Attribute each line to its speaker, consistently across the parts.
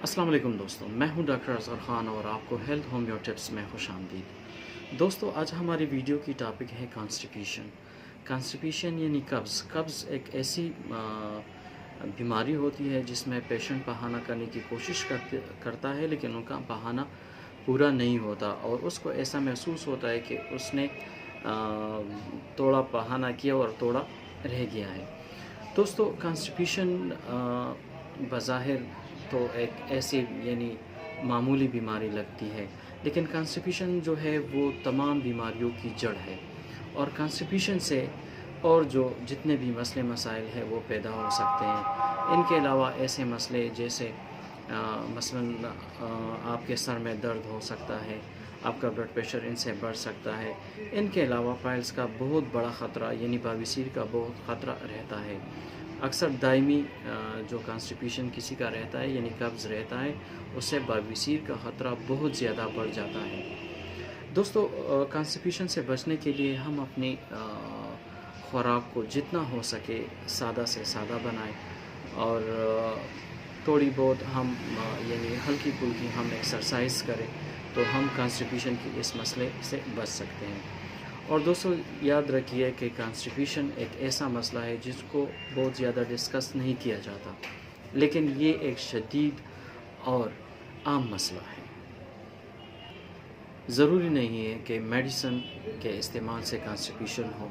Speaker 1: السلام علیکم دوستوں، میں ہوں ڈاکٹر اظہر خان اور آپ کو ہیلتھ ہومیو ٹپس میں خوش آمدید۔ دوستوں، آج ہماری ویڈیو کی ٹاپک ہے کانسٹیپیشن۔ کانسٹیپیشن یعنی قبض ایک ایسی بیماری ہوتی ہے جس میں پیشنٹ بہانہ کرنے کی کوشش کرتا ہے لیکن ان کا بہانہ پورا نہیں ہوتا اور اس کو ایسا محسوس ہوتا ہے کہ اس نے توڑا بہانہ کیا اور توڑا رہ گیا ہے۔ دوستوں، کانسٹیپیشن بظاہر تو ایک ایسی معمولی بیماری لگتی ہے، لیکن کانسٹیپیشن جو ہے وہ تمام بیماریوں کی جڑ ہے، اور کانسٹیپیشن سے اور جتنے بھی مسئلے مسائل ہیں وہ پیدا ہو سکتے ہیں۔ ان کے علاوہ ایسے مسئلے جیسے مثلاً آپ کے سر میں درد ہو سکتا ہے، آپ کا بلڈ پریشر ان سے بڑھ سکتا ہے۔ ان کے علاوہ پائلز کا بہت بڑا خطرہ بواسیر کا بہت خطرہ رہتا ہے۔ اکثر دائمی جو کانسٹیپیشن کسی کا رہتا ہے قبض رہتا ہے، اس سے بواسیر کا خطرہ بہت زیادہ بڑھ جاتا ہے۔ دوستو، کانسٹیپیشن سے بچنے کے لیے ہم اپنی خوراک کو جتنا ہو سکے سادہ سے سادہ بنائیں، اور تھوڑی بہت ہم ہلکی پھلکی ہم ایکسرسائز کریں تو ہم کانسٹیپیشن کے اس مسئلے سے بچ سکتے ہیں۔ اور دوستو، یاد رکھیے کہ کانسٹیپیشن ایک ایسا مسئلہ ہے جس کو بہت زیادہ ڈسکس نہیں کیا جاتا، لیکن یہ ایک شدید اور عام مسئلہ ہے۔ ضروری نہیں ہے کہ میڈیسن کے استعمال سے کانسٹیپیشن ہو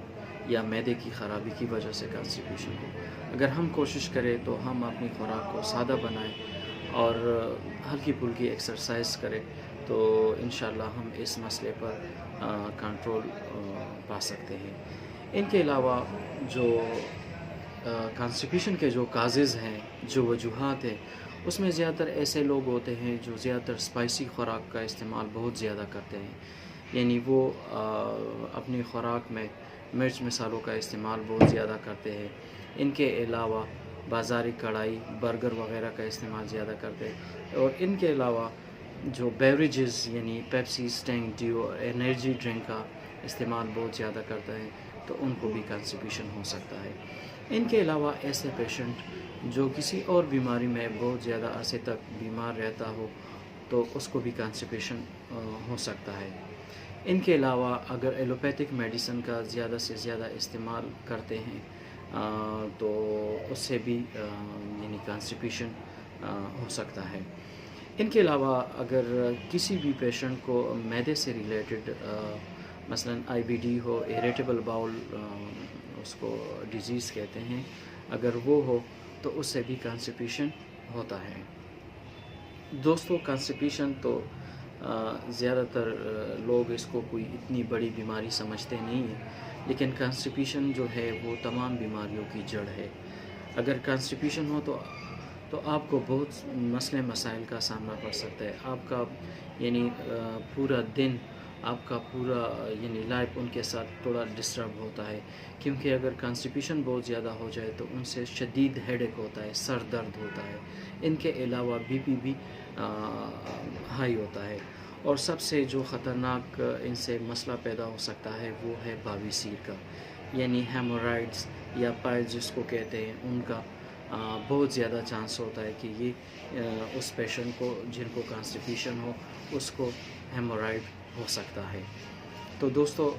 Speaker 1: یا معدے کی خرابی کی وجہ سے کانسٹیپیشن ہو۔ اگر ہم کوشش کریں تو ہم اپنی خوراک کو سادہ بنائیں اور ہلکی پھلکی ایکسرسائز کریں تو انشاءاللہ ہم اس مسئلے پر کنٹرول پا سکتے ہیں۔ ان کے علاوہ جو کانسٹیپیشن کے جو کازز ہیں، جو وجوہات ہیں، اس میں زیادہ تر ایسے لوگ ہوتے ہیں جو زیادہ تر اسپائسی خوراک کا استعمال بہت زیادہ کرتے ہیں، وہ اپنی خوراک میں مرچ مسالوں کا استعمال بہت زیادہ کرتے ہیں۔ ان کے علاوہ بازاری کڑھائی، برگر وغیرہ کا استعمال زیادہ کرتے ہیں، اور ان کے علاوہ جو beverages Pepsi, string, due, energy drink کا استعمال بہت زیادہ کرتا ہے تو ان کو بھی کانسٹیپیشن ہو سکتا ہے۔ ان کے علاوہ ایسے پیشنٹ جو کسی اور بیماری میں بہت زیادہ عرصے تک بیمار رہتا ہو تو اس کو بھی کانسٹیپیشن ہو سکتا ہے۔ ان کے علاوہ اگر ایلوپیتھک میڈیسن کا زیادہ سے زیادہ استعمال کرتے ہیں تو اس سے بھی کانسٹیپیشن ہو سکتا ہے۔ ان کے علاوہ اگر کسی بھی پیشنٹ کو معدے سے ریلیٹڈ مثلاً آئی بی ڈی ہو، اریٹیبل باؤل اس کو ڈیزیز کہتے ہیں، اگر وہ ہو تو اس سے بھی کانسٹیپیشن ہوتا ہے۔ دوستو، کانسٹیپیشن تو زیادہ تر لوگ اس کو کوئی اتنی بڑی بیماری سمجھتے نہیں ہیں، لیکن کانسٹیپیشن جو ہے وہ تمام بیماریوں کی جڑ ہے۔ اگر کانسٹیپیشن ہو تو آپ کو بہت مسئلے مسائل کا سامنا پڑ سکتا ہے۔ آپ کا پورا دن، آپ کا پورا لائف ان کے ساتھ تھوڑا ڈسٹرب ہوتا ہے، کیونکہ اگر کانسٹیپیشن بہت زیادہ ہو جائے تو ان سے شدید ہیڈ ایک ہوتا ہے، سر درد ہوتا ہے۔ ان کے علاوہ بی پی بھی ہائی ہوتا ہے، اور سب سے جو خطرناک ان سے مسئلہ پیدا ہو سکتا ہے وہ ہے بواسیر کا، ہیمورائڈز یا پائلز جس کو کہتے ہیں، ان کا بہت زیادہ چانس ہوتا ہے کہ یہ اس پیشنٹ کو جن کو کانسٹیپیشن ہو اس کو ہیمورائڈ ہو سکتا ہے۔ تو دوستو،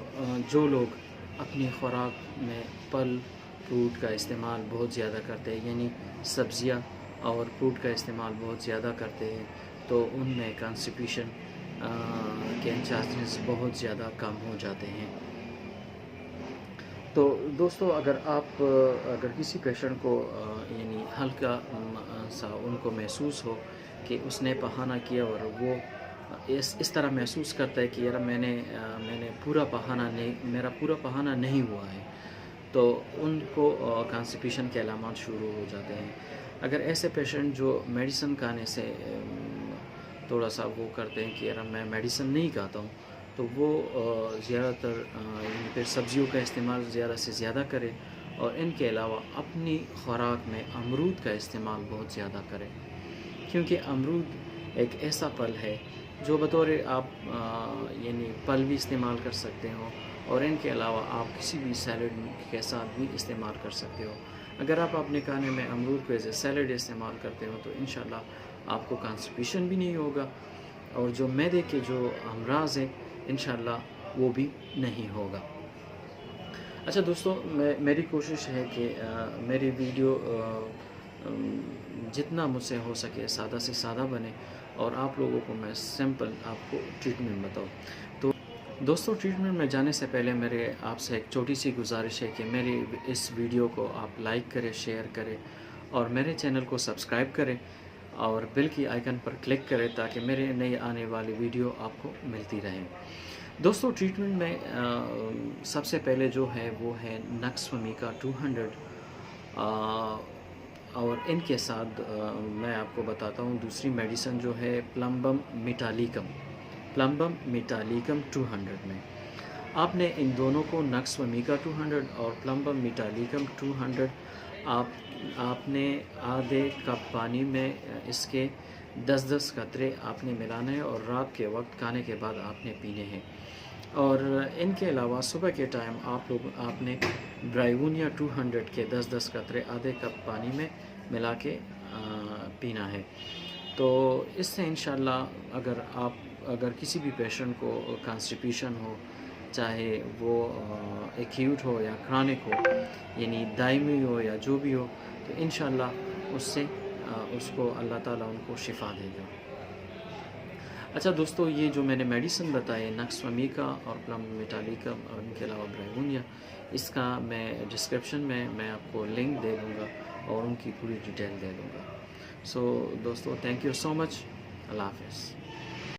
Speaker 1: جو لوگ اپنی خوراک میں پھل فروٹ کا استعمال بہت زیادہ کرتے ہیں، سبزیاں اور فروٹ کا استعمال بہت زیادہ کرتے ہیں، تو ان میں کانسٹیپیشن کے چانسز بہت زیادہ کم ہو جاتے ہیں۔ تو دوستو، اگر کسی پیشنٹ کو ہلکا سا ان کو محسوس ہو کہ اس نے بہانہ کیا اور وہ اس طرح محسوس کرتا ہے کہ یار میرا پورا بہانہ نہیں ہوا ہے، تو ان کو کانسٹیپیشن کے علامات شروع ہو جاتے ہیں۔ اگر ایسے پیشنٹ جو میڈیسن کھانے سے تھوڑا سا وہ کرتے ہیں کہ یار میں میڈیسن نہیں کھاتا ہوں، تو وہ زیادہ تر پھر سبزیوں کا استعمال زیادہ سے زیادہ کرے، اور ان کے علاوہ اپنی خوراک میں امرود کا استعمال بہت زیادہ کرے، کیونکہ امرود ایک ایسا پھل ہے جو بطور آپ پھل بھی استعمال کر سکتے ہو، اور ان کے علاوہ آپ کسی بھی سیلڈ کے ساتھ بھی استعمال کر سکتے ہو۔ اگر آپ اپنے کھانے میں امرود کو ایز اے سیلڈ استعمال کرتے ہو تو انشاءاللہ آپ کو کانسٹیپیشن بھی نہیں ہوگا، اور جو معدے کے جو امراض ہیں انشاءاللہ وہ بھی نہیں ہوگا۔ اچھا دوستو، میری کوشش ہے کہ میری ویڈیو جتنا مجھ سے ہو سکے سادہ سے سادہ بنے، اور آپ لوگوں کو میں سمپل آپ کو ٹریٹمنٹ بتاؤں۔ تو دوستو، ٹریٹمنٹ میں جانے سے پہلے میرے آپ سے ایک چھوٹی سی گزارش ہے کہ میری اس ویڈیو کو آپ لائک کریں، شیئر کریں، اور میرے چینل کو سبسکرائب کریں، اور بیل کی آئیکن پر کلک کریں تاکہ میرے نئی آنے والی ویڈیو آپ کو ملتی رہیں۔ دوستو، ٹریٹمنٹ میں سب سے پہلے جو ہے وہ ہے نکس ومیکا 200، اور ان کے ساتھ میں آپ کو بتاتا ہوں دوسری میڈیسن جو ہے پلمبم میٹالیکم 200 میں۔ آپ نے ان دونوں کو، نکس ومیکا 200 اور پلمبم میٹالیکم 200، آپ نے آدھے کپ پانی میں اس کے 10 قطرے آپ نے ملانا ہے، اور رات کے وقت کھانے کے بعد آپ نے پینے ہیں۔ اور ان کے علاوہ صبح کے ٹائم آپ نے برائیونیا 200 کے 10 قطرے آدھے کپ پانی میں ملا کے پینا ہے۔ تو اس سے انشاءاللہ اگر کسی بھی پیشنٹ کو کانسٹیپیشن ہو، چاہے وہ ایکیوٹ ہو یا کرانک ہو، یعنی دائمی ہو یا جو بھی ہو، تو انشاءاللہ اس کو اللہ تعالیٰ ان کو شفا دے گا۔ اچھا دوستو، یہ جو میں نے میڈیسن بتائی نکس ومیکا اور پلمبم میٹالیکا اور ان کے علاوہ برائیونیا، اس کا میں ڈسکرپشن میں آپ کو لنک دے دوں گا اور ان کی پوری ڈیٹیل دے دوں گا۔ سو دوستو، تھینک یو سو مچ، اللہ حافظ۔